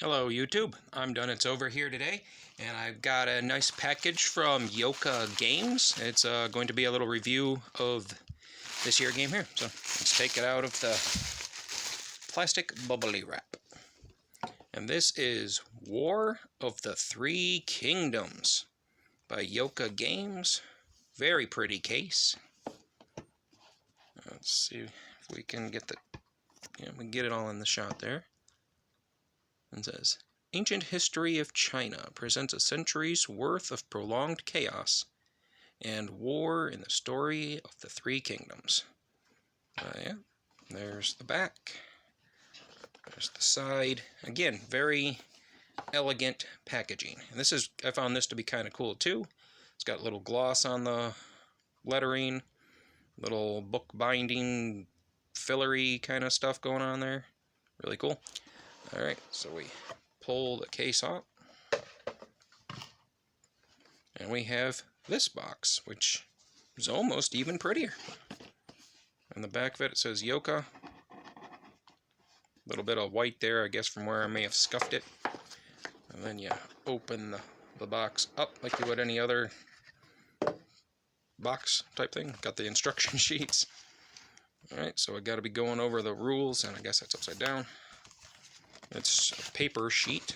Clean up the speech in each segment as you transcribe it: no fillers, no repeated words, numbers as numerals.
Hello YouTube, I'm done. It's over here today, and I've got a nice package from Yoka Games. It's going to be a little review of this here game here. So let's take it out of the plastic bubbly wrap. And this is War of the Three Kingdoms by Yoka Games. Very pretty case. Let's see if we can get we can get it all in the shot there. And says, Ancient History of China presents a century's worth of prolonged chaos and war in the story of the Three Kingdoms. Yeah, there's the back. There's the side. Again, very elegant packaging. And I found this to be kind of cool too. It's got little gloss on the lettering, little book binding, fillery kind of stuff going on there. Really cool. Alright, so we pull the case off. And we have this box, which is almost even prettier. On the back of it, it says Yoka. A little bit of white there, I guess, from where I may have scuffed it. And then you open the box up like you would any other box type thing. Got the instruction sheets. Alright, so I got to be going over the rules, and I guess that's upside down. It's a paper sheet.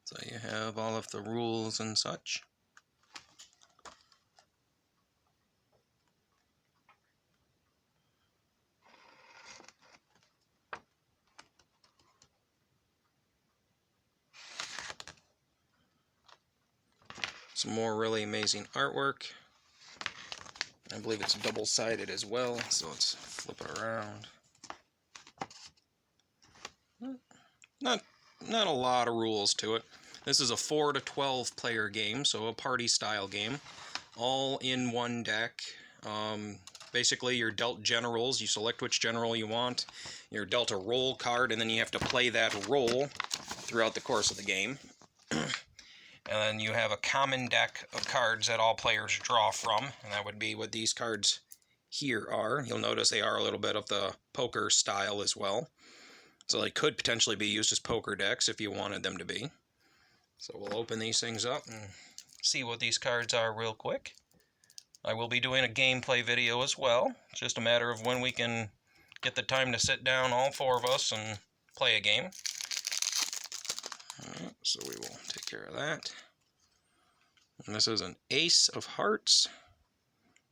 So you have all of the rules and such. Some more really amazing artwork. I believe it's double-sided as well, so let's flip it around. Not a lot of rules to it. This is a 4 to 12 player game, so a party style game, all in one deck. Basically, you're dealt generals. You select which general you want. You're dealt a role card, and then you have to play that role throughout the course of the game. And then you have a common deck of cards that all players draw from, and that would be what these cards here are. You'll notice they are a little bit of the poker style as well. So they could potentially be used as poker decks if you wanted them to be. So we'll open these things up and see what these cards are real quick. I will be doing a gameplay video as well. It's just a matter of when we can get the time to sit down, all four of us, and play a game. Alright, so we will take care of that. And this is an Ace of Hearts,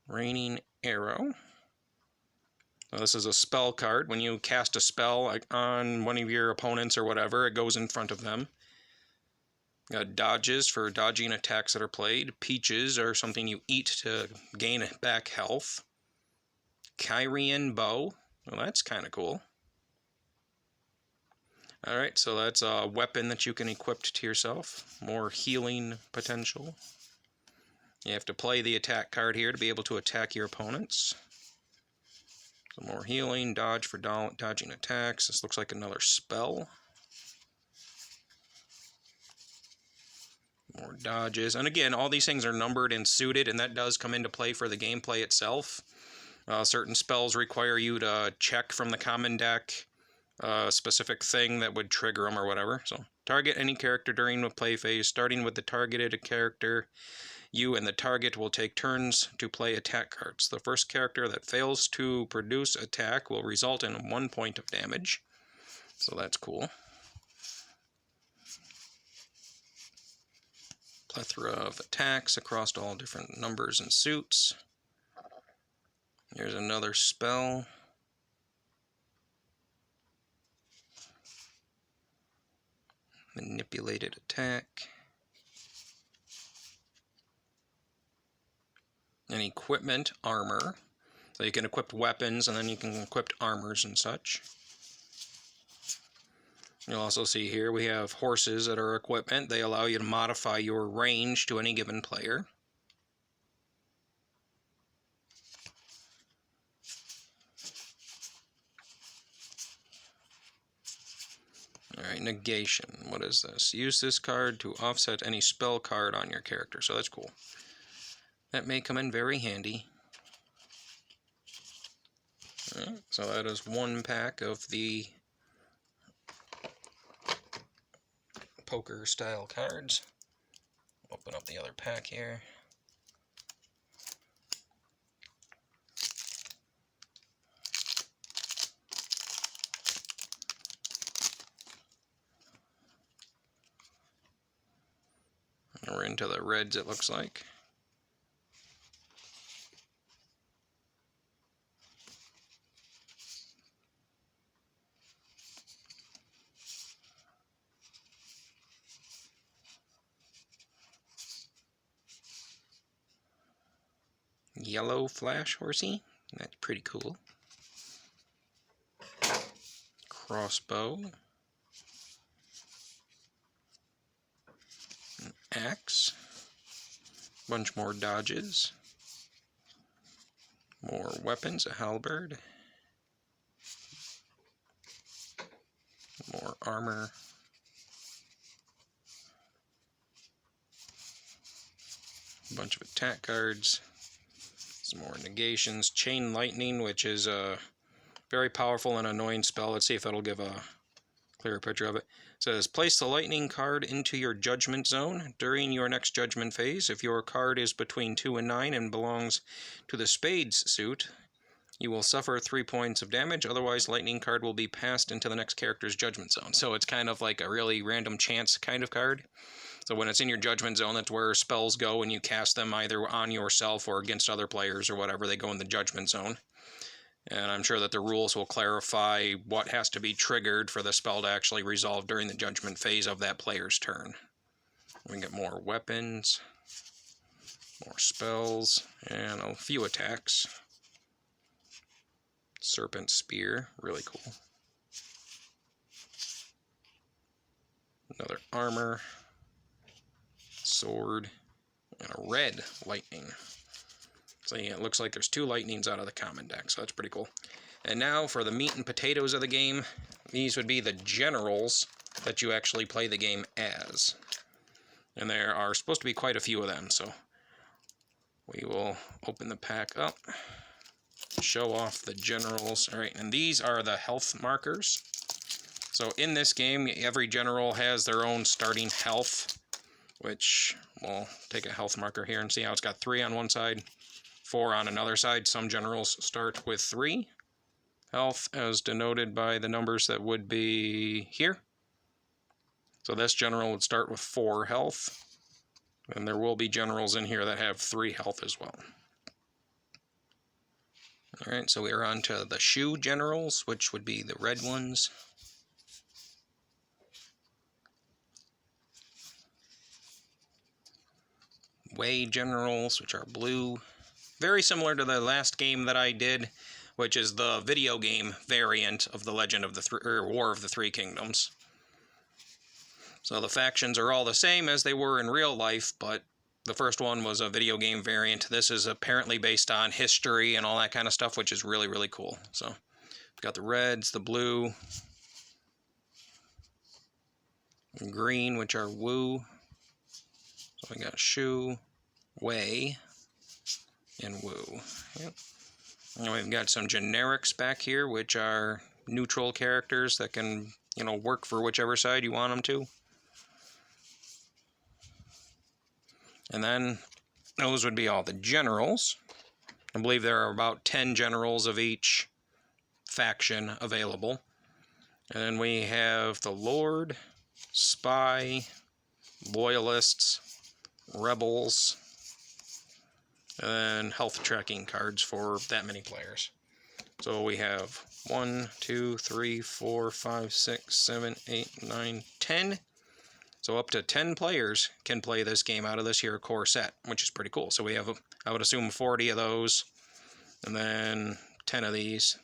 Raining Arrow. Now, this is a spell card. When you cast a spell on one of your opponents or whatever, it goes in front of them. Got dodges for dodging attacks that are played. Peaches are something you eat to gain back health. Kyrian Bow. Well, that's kind of cool. Alright, so that's a weapon that you can equip to yourself. More healing potential. You have to play the attack card here to be able to attack your opponents. Some more healing, dodge for dodging attacks. This looks like another spell. More dodges. And again, all these things are numbered and suited, and that does come into play for the gameplay itself. Certain spells require you to check from the common deck a specific thing that would trigger them or whatever. So, target any character during the play phase, starting with the targeted character. You and the target will take turns to play attack cards. The first character that fails to produce attack will result in 1 point of damage. So that's cool. Plethora of attacks across all different numbers and suits. Here's another spell. Manipulated attack. And equipment, armor. So you can equip weapons, and then you can equip armors and such. You'll also see here we have horses that are equipment. They allow you to modify your range to any given player. Alright, negation. What is this? Use this card to offset any spell card on your character. So that's cool. That may come in very handy. Alright, so that is one pack of the poker style cards. Open up the other pack here. And we're into the reds, it looks like. Yellow flash horsey. That's pretty cool. Crossbow. An axe. Bunch more dodges. More weapons, a halberd. More armor. A bunch of attack cards. Some more negations. Chain lightning, which is a very powerful and annoying spell. Let's see if it'll give a clearer picture of it. It says, place the lightning card into your judgment zone during your next judgment phase. If your card is between 2 and 9 and belongs to the spades suit, you will suffer 3 points of damage. Otherwise, lightning card will be passed into the next character's judgment zone. So it's kind of like a really random chance kind of card. So when it's in your judgment zone, that's where spells go and you cast them either on yourself or against other players or whatever. They go in the judgment zone. And I'm sure that the rules will clarify what has to be triggered for the spell to actually resolve during the judgment phase of that player's turn. We can get more weapons, more spells, and a few attacks. Serpent Spear, really cool. Another armor, sword, and a red lightning. So yeah, it looks like there's 2 lightnings out of the common deck, so that's pretty cool. And now for the meat and potatoes of the game, these would be the generals that you actually play the game as. And there are supposed to be quite a few of them, so we will open the pack up, show off the generals. All right, and these are the health markers. So in this game, every general has their own starting health, which we'll take a health marker here and see how it's got 3 on one side, 4 on another side. Some generals start with 3 health, as denoted by the numbers that would be here. So this general would start with 4 health, and there will be generals in here that have 3 health as well. Alright, so we are on to the shoe generals, which would be the red ones. Way generals, which are blue. Very similar to the last game that I did, which is the video game variant of the Legend of the War of the Three Kingdoms. So the factions are all the same as they were in real life, but the first one was a video game variant. This is apparently based on history and all that kind of stuff, which is really, really cool. So we've got the reds, the blue, and green, which are Wu. So we got Shu, Wei, and Wu. Yep. And we've got some generics back here, which are neutral characters that can, work for whichever side you want them to. And then those would be all the generals. I believe there are about 10 generals of each faction available. And then we have the Lord, Spy, Loyalists, Rebels, and then health tracking cards for that many players. So we have 1, 2, 3, 4, 5, 6, 7, 8, 9, 10. So up to 10 players can play this game out of this here core set, which is pretty cool. So we have, I would assume, 40 of those, and then 10 of these.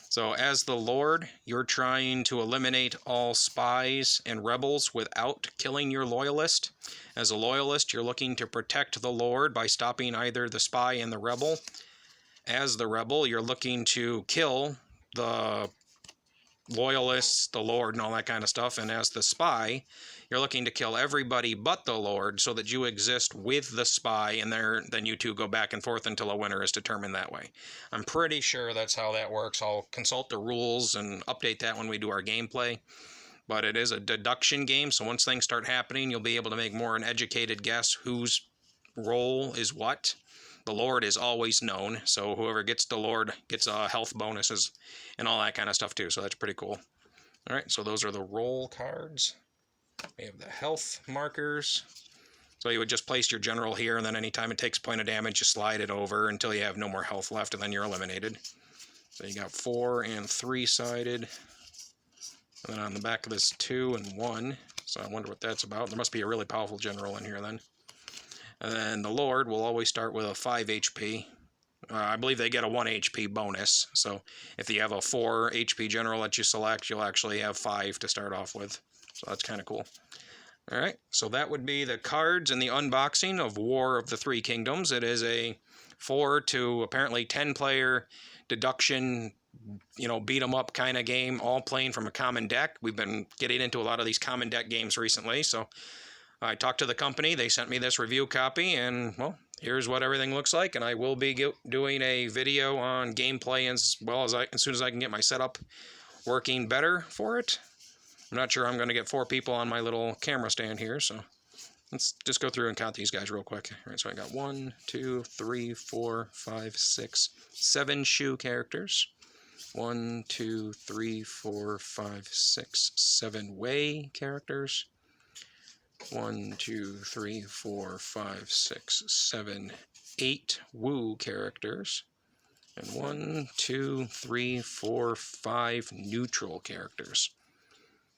So as the Lord, you're trying to eliminate all spies and rebels without killing your loyalist. As a loyalist, you're looking to protect the Lord by stopping either the spy and the rebel. As the rebel, you're looking to kill the loyalists, the Lord, and all that kind of stuff. And as the spy, you're looking to kill everybody but the Lord so that you exist with the spy, and then you two go back and forth until a winner is determined that way. I'm pretty sure that's how that works. I'll consult the rules and update that when we do our gameplay. but it is a deduction game, so once things start happening, you'll be able to make more an educated guess whose role is what. The Lord is always known, so whoever gets the Lord gets health bonuses and all that kind of stuff too, so that's pretty cool. Alright, so those are the roll cards. We have the health markers. So you would just place your general here, and then anytime it takes a point of damage, you slide it over until you have no more health left, and then you're eliminated. So you got 4 and 3-sided. And then on the back of this, 2 and 1. So I wonder what that's about. There must be a really powerful general in here then. And then the Lord will always start with a 5 HP. I believe they get a 1 HP bonus. So if you have a 4 HP general that you select, you'll actually have 5 to start off with. So that's kind of cool. Alright, so that would be the cards and the unboxing of War of the Three Kingdoms. It is a 4 to apparently 10 player deduction, beat 'em up kind of game, all playing from a common deck. We've been getting into a lot of these common deck games recently, so I talked to the company. They sent me this review copy, and, well, here's what everything looks like, and I will be doing a video on gameplay as soon as I can get my setup working better for it. I'm not sure I'm going to get 4 people on my little camera stand here, so let's just go through and count these guys real quick. All right, so I got 1, 2, 3, 4, 5, 6, 7 shoe characters. 1, 2, 3, 4, 5, 6, 7 way characters. 1, 2, 3, 4, 5, 6, 7, 8 woo characters. And 1, 2, 3, 4, 5 neutral characters.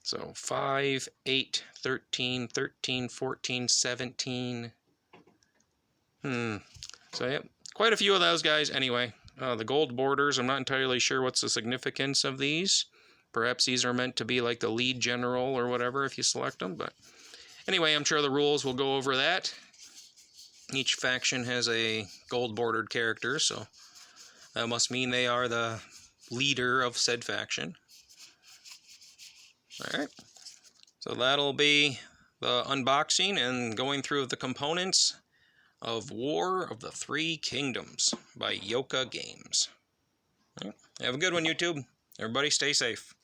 So 5, 8, 13, 13, 14, 17. So yeah, quite a few of those guys anyway. The gold borders, I'm not entirely sure what's the significance of these. Perhaps these are meant to be like the lead general or whatever if you select them. But anyway, I'm sure the rules will go over that. Each faction has a gold bordered character, so that must mean they are the leader of said faction. Alright, so that'll be the unboxing and going through the components of War of the Three Kingdoms by Yoka Games. Right. Have a good one, YouTube. Everybody stay safe.